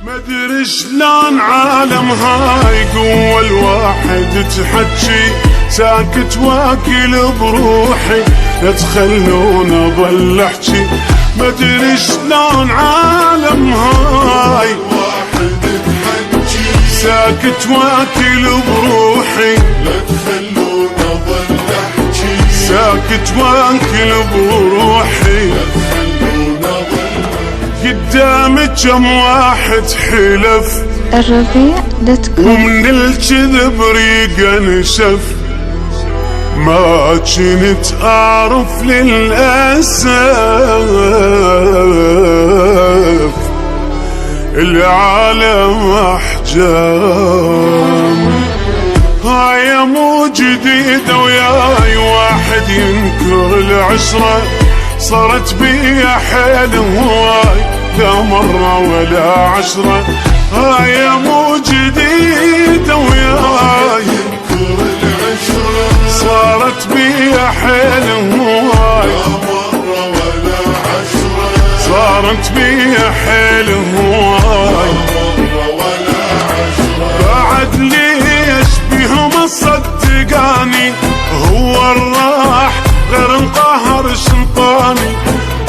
مدري شلون عالم هاي قوة الواحد تحكي ساكت واكل بروحي لا تخلون اضل احكي. مدري شلون عالم هاي واحد تحكي ساكت واكل بروحي لا تخلون اضل احكي. ساكت واكل بروحي لا تخلون اضل قدامي كم واحد حلف الربيع.com ومن الكذب ريقه نشف. ما كنت اعرف للاسف العالم احجام. هاي مو جديدة وياي واحد ينكر العشرة صارت بيا حيل هواي لا مرة ولا عشرة. هاي مو جديدة وياي ينكر العشرة صارت بيا حيل هواي لا مرة ولا عشرة. صارت بيا حيل هواي مرة ولا عشرة. بعد ليش بيهم صدقاني هو الراح غير انقهر شنطاني.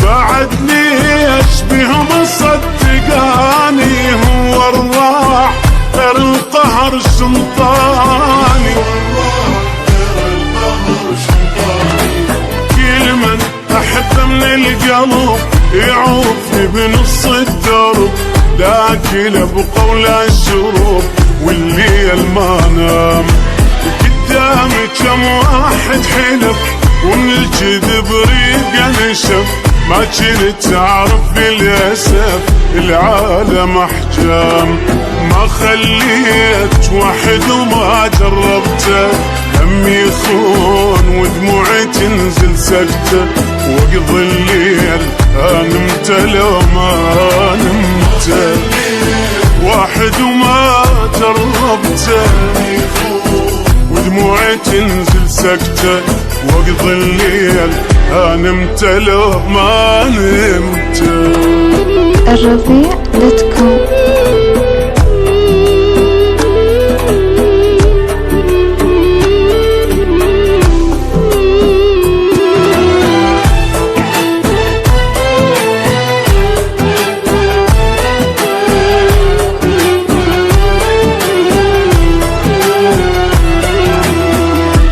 بعد ليش بيهم صدقاني هو الراح غير انقهر شنطاني. كل من احبه من القلب يعوفني بنص الدرب لاكله بقول الشروب والليل ما نام. قدامي كم واحد حلف ومن الكذب ريقه نشف. ما كنت اعرف بالاسف العالم احجام. ما خليت واحد وما جربته هم يخون ودموعي تنزل سكته. واقضي الليل نمت لو ما نمت واحد وما جربته ودموعي تنزل سكته. واقضي الليل نمت لو ما نمت. الربيع.com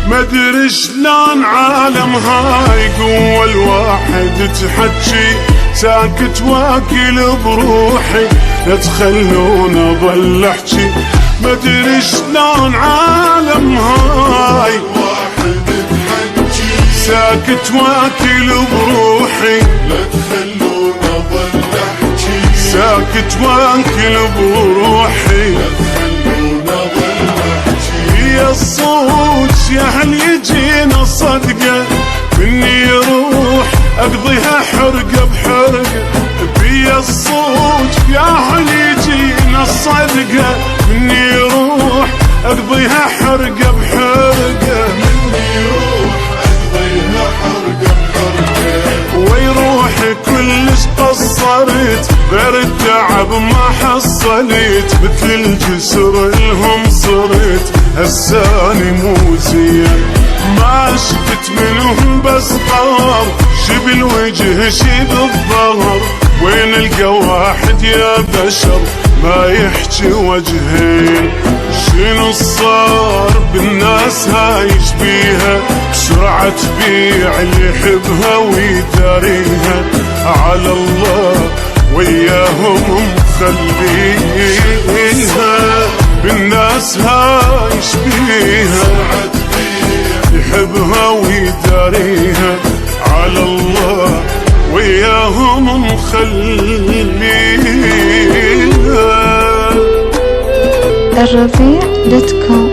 مدري شلون عالم هاي قوة الواحد تحكي ساكت واكل بروحي لا تخلون اضل احكي. مدري شلون عالم هاي واحد تحكي ساكت واكل بروحي لا تخلون اضل احكي. ساكت واكل بروحي لا تخلون اضل احكي. يا الصوت يا هل يجينا صدقه مني يروح اقضيها حرقه بحرقه. بيا الصوت يا هل يجينا الصدقه مني يروح اقضيها حرقه بحرقه. مني يروح اقضيها حرقة بحرقة. ويروح كلش قصرت غير التعب ما حصلت. مثل الجسر لهم صرت هساني مو زين. ما شفت منهم بس قهر شب الوجه شب الظهر. وين القى واحد يا بشر ما يحكي وجهين. شنو صار بالناس هاي يشبيها بسرعة تبيع اللي يحبها ويداريها. على الله وياهم مخليها بالناس هاي يشبيها يحبها ويداريها. على الله وياهم مخليها. الربيع.com